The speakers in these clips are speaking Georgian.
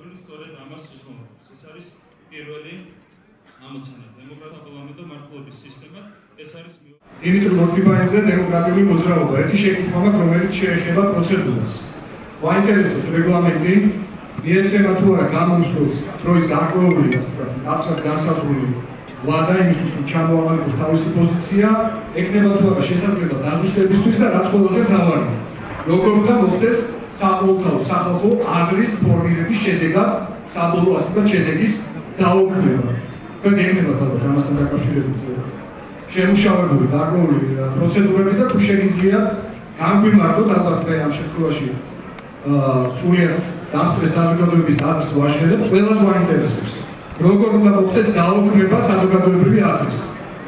მოწყობილი სწორედ ამას ზღუნავს. ეს არის პირველი ამოცანა. დემოკრატიული მართლობის სისტემა ეს არის დიმიტრი ლორკიბაიძე დემოკრატიული მოძრაობა. ერთი შეკითხვა მაქვს, რომელიც შეეხება პროცედურას. გვაინტერესებს რეგლამენტი, მიეცემა თუ არა გამომსვლელს დროის გარკვეული გასცად განსაზღვრული ვადა იმისთვის, რომ ჩამოაყალიბოს თავისი პოზიცია, ეკნება თუ არა შესაძლებლობა დაზუსტებისთვის და რაც ყველაზე მთავარია, როგორ უნდა მოხდეს საყოველთაო სახალხო აზრის ფორმირების შედეგად საბოლოო ასე ვთქვათ შედეგის დაუქმება. თქვენ ეკნებათ ალბათ ამასთან დაკავშირებით შემუშავებული გარკვეული პროცედურები და თუ შეგიძლიათ განგვიმარტოთ ალბათ მე ამ შემთხვევაში სრულიად დამსწრე საზოგადოების აზრს ვაშენებ, ყველას გვაინტერესებს. როგორ უნდა მოხდეს დაუქმება საზოგადოებრივი აზრის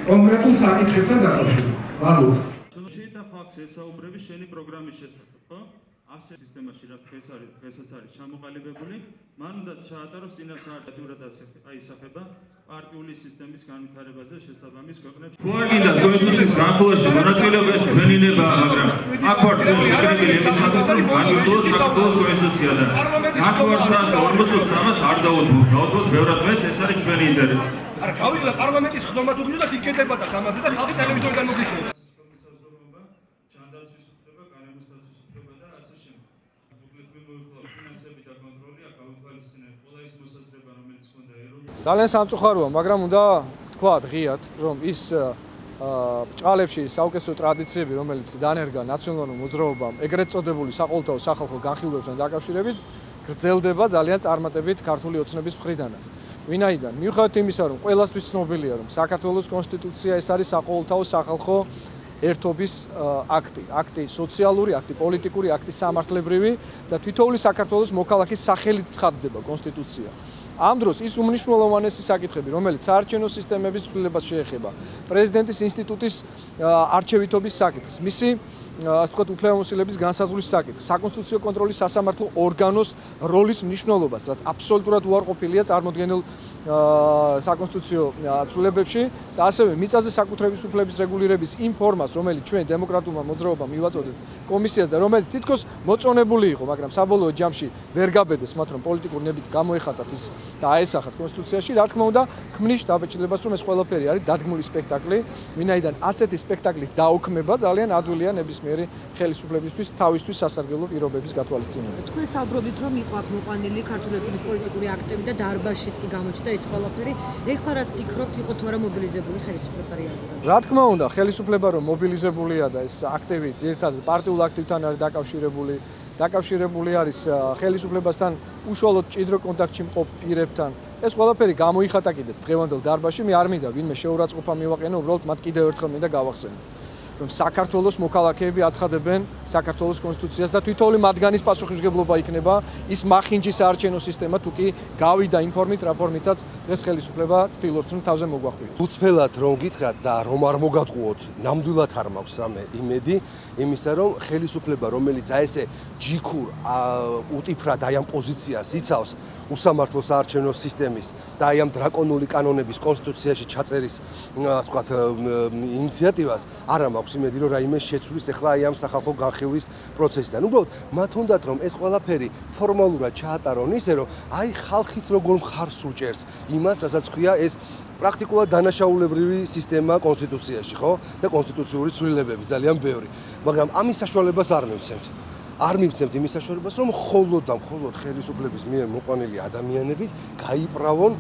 კონკრეტულ საკითხებთან დაკავშირებით. მადლობა. შეიძლება ფაქტს ესაუბრები შენი პროგრამის შესახებ, ხო? ასეთ სისტემაში რაც დღესაც არის ჩამოყალიბებული, მან უნდა ჩაატაროს წინასაარჩევნო აისახება პარტიული სისტემის განვითარებაზე შესაბამის ქვეყნებში. გუარგინდა კონსტიტუციის განხილვაში მონაწილეობა ეს თქვენინებაა, მაგრამ აქ ვარ შეგვიძლია იმისათვის, რომ განვიხილოთ საქართველოს კონსტიტუცია და ნახევარსაათს და 40 წუთს ამას არ დაუთმოთ. დაუთმოთ ბევრად მეც, ეს არის ჩვენი ინტერესი. არა, გავიგე პარლამენტის ხდომა თუ გინდა იქედებოდა ამაზე და ხალხი ტელევიზორიდან მოგიხსენებდა. ძალიან სამწუხაროა, მაგრამ უნდა ვთქვათ ღიად, რომ ის ბჭყალებში საუკეთესო ტრადიციები, რომელიც დანერგა ნაციონალურ მოძრაობამ, ეგრეთ წოდებული საყოველთაო სახალხო განხილვებთან დაკავშირებით, გრძელდება ძალიან წარმატებით ქართული ოცნების მხრიდანაც. ვინაიდან მიუხედავად იმისა, რომ ყველასთვის ცნობილია, რომ საქართველოს კონსტიტუცია ეს არის საყოველთაო სახალხო ერთობის აქტი სოციალური, აქტი პოლიტიკური, აქტი სამართლებრივი და თითოეული საქართველოს მოქალაქის სახელით ცხადდება კონსტიტუცია. ამ დროს ის უმნიშვნელოვანესი საკითხები, რომელიც საარჩევნო სისტემების ცვლილებას შეეხება, პრეზიდენტის ინსტიტუტის არჩევითობის საკითხს, მისი ასე ვთქვათ, უფლებამოსილების განსაზღვრის საკითხს, საკონსტიტუციო კონტროლის სასამართლო ორგანოს როლის მნიშვნელობას, რაც აბსოლუტურად უარყოფილია წარმოდგენილ საკონსტიტუციო ცვლილებებში და ასევე მიწაზე საკუთრების უფლების რეგულირების იმ ფორმას, რომელიც ჩვენ დემოკრატიულმა მოძრაობამ მივაწოდეთ კომისიას და რომელიც თითქოს მოწონებული იყო, მაგრამ საბოლოო ჯამში ვერ გაბედეს მათ, რომ პოლიტიკური ნებით გამოეხატათ ის და აესახათ კონსტიტუციაში, რა თქმა უნდა, ქმნის შთაბეჭდილებას, რომ ეს ყველაფერი არის დადგმული სპექტაკლი, ვინაიდან ასეთი სპექტაკლის დაუქმება ძალიან ადვილია ნებისმიერი ხელისუფლებისთვის თავისთვის სასარგებლო პირობების გათვალისწინებით. თქვენ საუბრობთ, რომ იყო აქ მოყვანილი ქართული ოცნების პოლიტიკური აქტები და დარბაზშიც კი გამოჩნდა ეს ყველაფერი. ეხლა რას ფიქრობთ, იყო თუ არა მობილიზებული ხელისუფლება რეალურად? რა თქმა უნდა, ხელისუფლება რომ მობილიზებულია და ეს აქტივი ძირითადად პარტიულ აქტივთან არის დაკავშირებული არის ხელისუფლებასთან უშუალოდ ჭიდრო კონტაქტში მყოფ პირებთან. ეს ყველაფერი გამოიხატა კიდევ დღევანდელ დარბაზში, მე არ მინდა ვინმე შეურაცხყოფა მივაყენო, უბრალოდ მათ კიდევ ერთხელ მინდა გავახსენო. რომ საქართველოს მოქალაქეები აცხადებენ საქართველოს კონსტიტუციას და თითოეული მათგანის პასუხისმგებლობა იქნება ის მახინჯის საარჩევნო სისტემა თუ კი გავიდა იმ ფორმით, რა ფორმითაც დღეს ხელისუფლება ცდილობს რომ თავზე მოგვახვიოს. უცბელად რომ გითხრათ და რომ არ მოგატყუოთ, ნამდვილად არ მაქვს რამე იმედი იმისა, რომ ხელისუფლება, რომელიც აი ესე ჯიქურ უტიფრად აი ამ პოზიციას იცავს უსამართლო საარჩევნო სისტემის და აი ამ დრაკონული კანონების კონსტიტუციაში ჩაწერის ასე ვთქვათ ინიციატივას არა მაქვს იმედი, რომ რაიმე შეცვლის ახლა აი ამ სახალხო განხილვის პროცესიდან. უბრალოდ მათ უნდათ რომ ეს ყველაფერი ფორმალურად ჩაატარონ ისე, რომ აი ხალხიც როგორ მხარს უჭერს იმას, რასაც ქვია ეს პრაქტიკულად დანაშაულებრივი სისტემა კონსტიტუციაში, ხო? და კონსტიტუციური ცვლილებები ძალიან ბევრი. მაგრამ ამის საშუალებას არ მივცემთ. არ მივცემთ იმის საშუალებას, რომ მხოლოდ ხელისუფლების მიერ მოყვანილი ადამიანებით გაიправონ,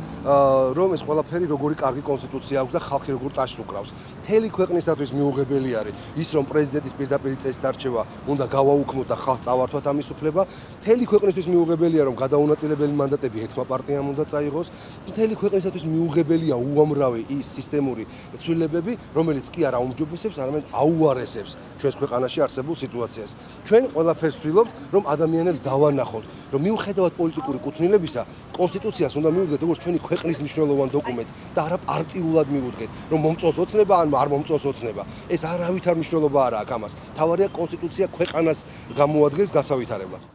რომ ეს ყველაფერი როგორი კარგი კონსტიტუცია აქვს და ხალხი როგორ ტაშს უკრავს. მთელი ქვეყნისათვის მიუღებელი არის ის, რომ პრეზიდენტის პირდაპირ წესით არჩევა უნდა გავაუქმოთ და ხალხს წავართვათ ამის უფლება. მთელი ქვეყნისთვის მიუღებელია, რომ გადაუნაწილებელი მანდატები ერთმა პარტიამ უნდა წაიღოს. მთელი ქვეყნისათვის მიუღებელია უამრავი ის სისტემური ცვლილებები, რომელიც კი არ აუმჯობესებს, არამედ აუარესებს ჩვენს ქვეყანაში არსებულ სიტუაციას. ჩვენ ყველაფერს ვცდილობთ, რომ ადამიანებს დავანახოთ, რომ მიუხედავად პოლიტიკური კუთვნილებისა, კონსტიტუციას უნდა მივუდგეთ როგორც ჩვენი ქვეყნის მნიშვნელოვან დოკუმენტს და არა პარტიულად მივუდგეთ, რომ მომწონს ოცნება ან არ მომწონს ოცნება. ეს არავითარ მნიშვნელობა არ აქვს ამას. თავარია კონსტიტუცია ქვეყანას გამოადგენს გასავითარებლად.